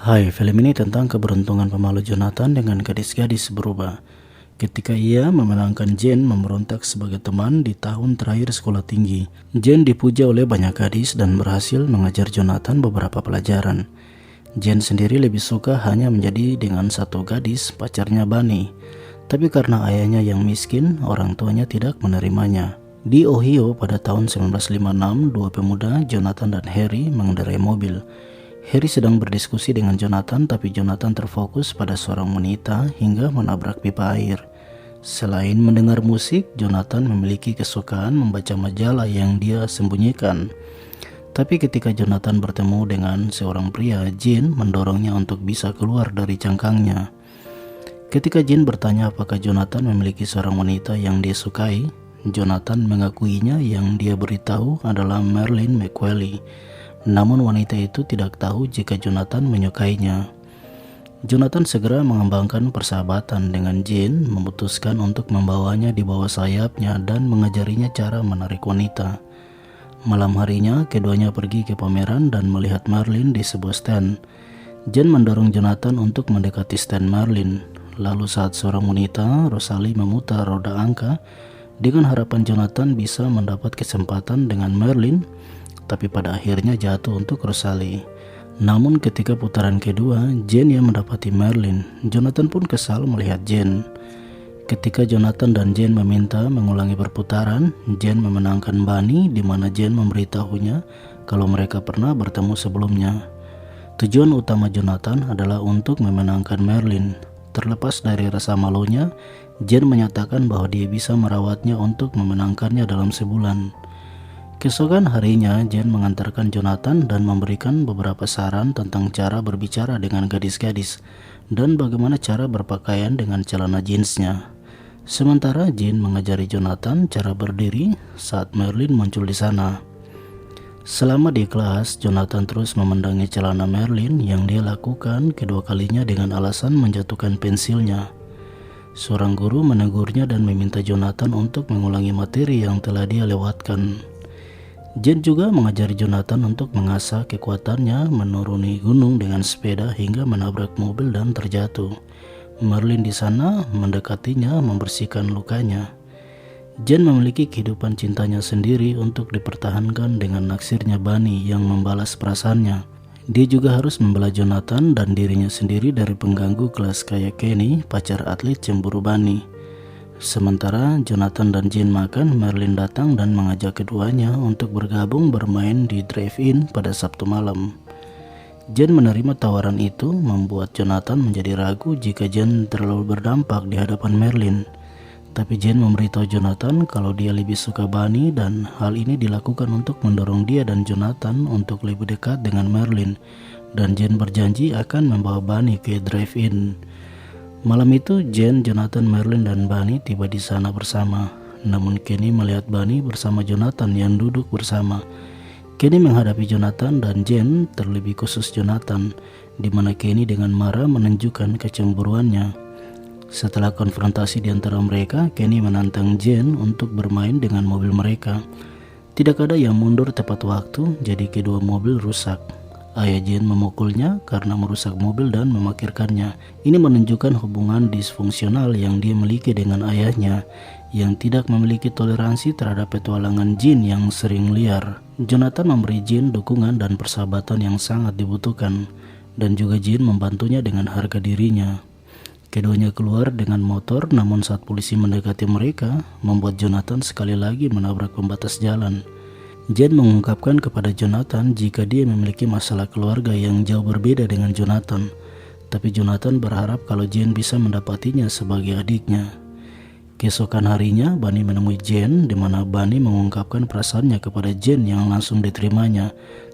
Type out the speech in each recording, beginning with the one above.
Hai, film ini tentang keberuntungan pemalu Jonathan dengan gadis-gadis berubah. Ketika ia memenangkan Jane memberontak sebagai teman di tahun terakhir sekolah tinggi. Jane dipuja oleh banyak gadis dan berhasil mengajar Jonathan beberapa pelajaran. Jane sendiri lebih suka hanya menjadi dengan satu gadis, pacarnya Bunny. Tapi karena ayahnya yang miskin, orang tuanya tidak menerimanya. Di Ohio pada tahun 1956, dua pemuda, Jonathan dan Harry, mengendarai mobil. Harry sedang berdiskusi dengan Jonathan, tapi Jonathan terfokus pada seorang wanita hingga menabrak pipa air. Selain mendengar musik, Jonathan memiliki kesukaan membaca majalah yang dia sembunyikan. Tapi ketika Jonathan bertemu dengan seorang pria, Jane mendorongnya untuk bisa keluar dari cangkangnya. Ketika Jane bertanya apakah Jonathan memiliki seorang wanita yang dia sukai, Jonathan mengakuinya yang dia beritahu adalah Marilyn McQuarrie. Namun wanita itu tidak tahu jika Jonathan menyukainya. Jonathan segera mengembangkan persahabatan dengan Jane, memutuskan untuk membawanya di bawah sayapnya dan mengajarinya cara menarik wanita. Malam harinya, keduanya pergi ke pameran dan melihat Marilyn di sebuah stand. Jane mendorong Jonathan untuk mendekati stand Marilyn. Lalu saat seorang wanita, Rosalie, memutar roda angka dengan harapan Jonathan bisa mendapat kesempatan dengan Marilyn, tapi pada akhirnya jatuh untuk Rosalie. Namun ketika putaran kedua, Jane yang mendapati Marilyn. Jonathan pun kesal melihat Jane. Ketika Jonathan dan Jane meminta mengulangi perputaran, Jane memenangkan Bunny, di mana Jane memberitahunya kalau mereka pernah bertemu sebelumnya. Tujuan utama Jonathan adalah untuk memenangkan Marilyn. Terlepas dari rasa malunya, Jane menyatakan bahwa dia bisa merawatnya untuk memenangkannya dalam sebulan. Keesokan harinya, Jane mengantarkan Jonathan dan memberikan beberapa saran tentang cara berbicara dengan gadis-gadis dan bagaimana cara berpakaian dengan celana jeansnya. Sementara Jane mengajari Jonathan cara berdiri saat Marilyn muncul di sana. Selama di kelas, Jonathan terus memandangi celana Marilyn yang dia lakukan kedua kalinya dengan alasan menjatuhkan pensilnya. Seorang guru menegurnya dan meminta Jonathan untuk mengulangi materi yang telah dia lewatkan. Jane juga mengajari Jonathan untuk mengasah kekuatannya menuruni gunung dengan sepeda hingga menabrak mobil dan terjatuh. Marilyn di sana mendekatinya membersihkan lukanya. Jane memiliki kehidupan cintanya sendiri untuk dipertahankan dengan naksirnya Bunny yang membalas perasaannya. Dia juga harus membela Jonathan dan dirinya sendiri dari pengganggu kelas kayak Kenny, pacar atlet cemburu Bunny. Sementara Jonathan dan Jane makan, Marilyn datang dan mengajak keduanya untuk bergabung bermain di drive-in pada Sabtu malam. Jane menerima tawaran itu, membuat Jonathan menjadi ragu jika Jane terlalu berdampak di hadapan Marilyn. Tapi Jane memberitahu Jonathan kalau dia lebih suka Bunny dan hal ini dilakukan untuk mendorong dia dan Jonathan untuk lebih dekat dengan Marilyn. Dan Jane berjanji akan membawa Bunny ke drive-in. Malam itu, Jane, Jonathan, Marilyn, dan Bunny tiba di sana bersama. Namun Kenny melihat Bunny bersama Jonathan yang duduk bersama. Kenny menghadapi Jonathan dan Jane, terlebih khusus Jonathan, di mana Kenny dengan marah menunjukkan kecemburuannya. Setelah konfrontasi di antara mereka, Kenny menantang Jane untuk bermain dengan mobil mereka. Tidak ada yang mundur tepat waktu, jadi kedua mobil rusak. Ayah Jane memukulnya karena merusak mobil dan memarkirkannya. Ini menunjukkan hubungan disfungsional yang dia miliki dengan ayahnya, yang tidak memiliki toleransi terhadap petualangan Jane yang sering liar. Jonathan memberi Jane dukungan dan persahabatan yang sangat dibutuhkan, dan juga Jane membantunya dengan harga dirinya. Keduanya keluar dengan motor, namun saat polisi mendekati mereka, membuat Jonathan sekali lagi menabrak pembatas jalan. Jane mengungkapkan kepada Jonathan jika dia memiliki masalah keluarga yang jauh berbeda dengan Jonathan, tapi Jonathan berharap kalau Jane bisa mendapatinya sebagai adiknya. Keesokan harinya, Bunny menemui Jane, di mana Bunny mengungkapkan perasaannya kepada Jane yang langsung diterimanya.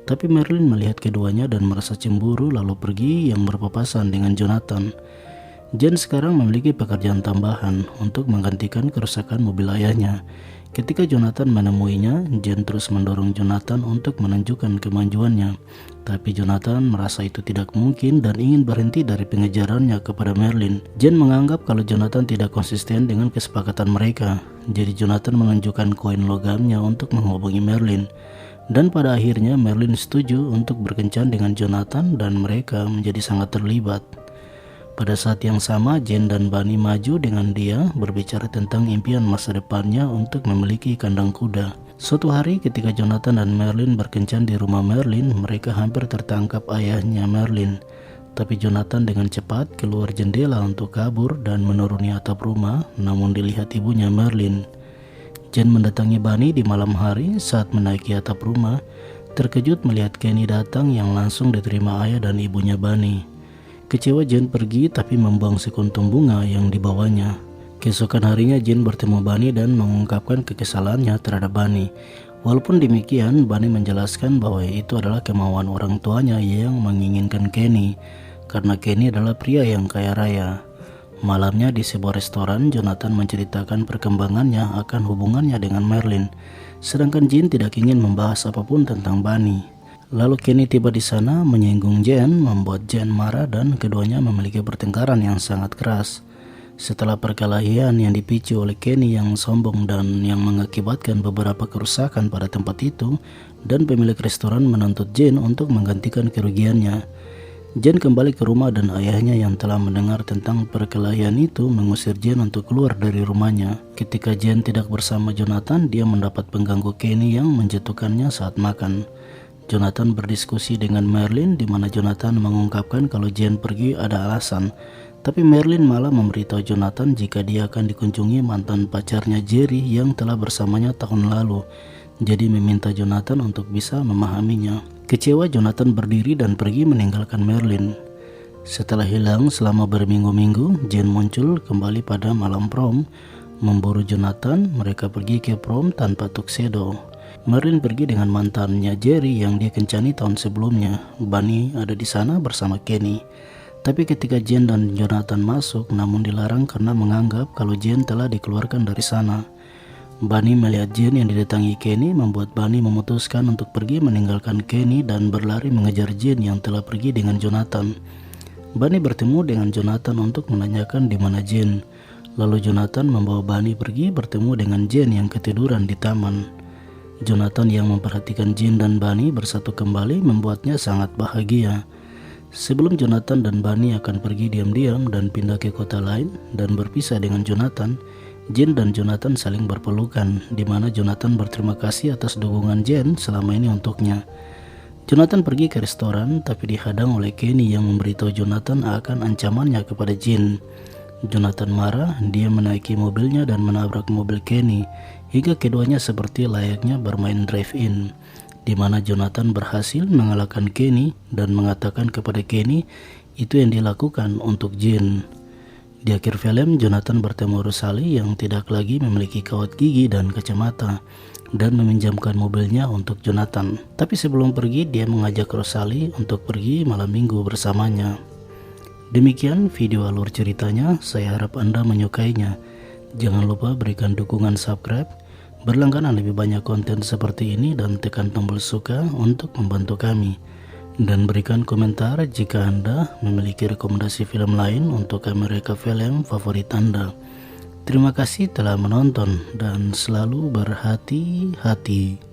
Tapi Marilyn melihat keduanya dan merasa cemburu lalu pergi yang berpapasan dengan Jonathan. Jane sekarang memiliki pekerjaan tambahan untuk menggantikan kerusakan mobil ayahnya. Ketika Jonathan menemuinya, Jane terus mendorong Jonathan untuk menunjukkan kemajuannya. Tapi Jonathan merasa itu tidak mungkin dan ingin berhenti dari pengejarannya kepada Marilyn. Jane menganggap kalau Jonathan tidak konsisten dengan kesepakatan mereka. Jadi Jonathan menunjukkan koin logamnya untuk menghubungi Marilyn. Dan pada akhirnya Merlin setuju untuk berkencan dengan Jonathan dan mereka menjadi sangat terlibat. Pada saat yang sama, Jane dan Bunny maju dengan dia berbicara tentang impian masa depannya untuk memiliki kandang kuda. Suatu hari ketika Jonathan dan Merlin berkencan di rumah Merlin, mereka hampir tertangkap ayahnya Merlin. Tapi Jonathan dengan cepat keluar jendela untuk kabur dan menuruni atap rumah, namun dilihat ibunya Merlin. Jane mendatangi Bunny di malam hari saat menaiki atap rumah, terkejut melihat Kenny datang yang langsung diterima ayah dan ibunya Bunny. Kecewa, Jane pergi tapi membuang sekuntum bunga yang dibawanya. Keesokan harinya Jane bertemu Bunny dan mengungkapkan kekesalannya terhadap Bunny. Walaupun demikian, Bunny menjelaskan bahwa itu adalah kemauan orang tuanya yang menginginkan Kenny, karena Kenny adalah pria yang kaya raya. Malamnya di sebuah restoran, Jonathan menceritakan perkembangannya akan hubungannya dengan Merlin, sedangkan Jane tidak ingin membahas apapun tentang Bunny. Lalu Kenny tiba di sana menyinggung Jane, membuat Jane marah dan keduanya memiliki pertengkaran yang sangat keras. Setelah perkelahian yang dipicu oleh Kenny yang sombong dan yang mengakibatkan beberapa kerusakan pada tempat itu, dan pemilik restoran menuntut Jane untuk menggantikan kerugiannya. Jane kembali ke rumah dan ayahnya yang telah mendengar tentang perkelahian itu mengusir Jane untuk keluar dari rumahnya. Ketika Jane tidak bersama Jonathan, dia mendapat pengganggu Kenny yang menjatuhkannya saat makan. Jonathan berdiskusi dengan Merlin di mana Jonathan mengungkapkan kalau Jane pergi ada alasan, tapi Merlin malah memberitahu Jonathan jika dia akan dikunjungi mantan pacarnya Jerry yang telah bersamanya tahun lalu. Jadi meminta Jonathan untuk bisa memahaminya. Kecewa, Jonathan berdiri dan pergi meninggalkan Merlin. Setelah hilang selama berminggu-minggu, Jane muncul kembali pada malam prom. Memburu Jonathan, mereka pergi ke prom tanpa tuxedo. Merlin pergi dengan mantannya Jerry yang dia kencani tahun sebelumnya. Bunny ada di sana bersama Kenny. Tapi ketika Jane dan Jonathan masuk, namun dilarang karena menganggap kalau Jane telah dikeluarkan dari sana. Bunny melihat Jane yang didatangi Kenny, membuat Bunny memutuskan untuk pergi meninggalkan Kenny dan berlari mengejar Jane yang telah pergi dengan Jonathan. Bunny bertemu dengan Jonathan untuk menanyakan di mana Jane. Lalu Jonathan membawa Bunny pergi bertemu dengan Jane yang ketiduran di taman. Jonathan yang memperhatikan Jane dan Bunny bersatu kembali membuatnya sangat bahagia. Sebelum Jonathan dan Bunny akan pergi diam-diam dan pindah ke kota lain dan berpisah dengan Jonathan, Jane dan Jonathan saling berpelukan, di mana Jonathan berterima kasih atas dukungan Jane selama ini untuknya. Jonathan pergi ke restoran, tapi dihadang oleh Kenny yang memberitahu Jonathan akan ancamannya kepada Jane. Jonathan marah, dia menaiki mobilnya dan menabrak mobil Kenny, hingga keduanya seperti layaknya bermain drive-in, di mana Jonathan berhasil mengalahkan Kenny dan mengatakan kepada Kenny itu yang dilakukan untuk Jane. Di akhir film, Jonathan bertemu Rosalie yang tidak lagi memiliki kawat gigi dan kacamata dan meminjamkan mobilnya untuk Jonathan. Tapi sebelum pergi, dia mengajak Rosalie untuk pergi malam minggu bersamanya. Demikian video alur ceritanya, saya harap Anda menyukainya. Jangan lupa berikan dukungan subscribe, berlangganan lebih banyak konten seperti ini dan tekan tombol suka untuk membantu kami. Dan berikan komentar jika Anda memiliki rekomendasi film lain untuk mereka film favorit Anda. Terima kasih telah menonton dan selalu berhati-hati.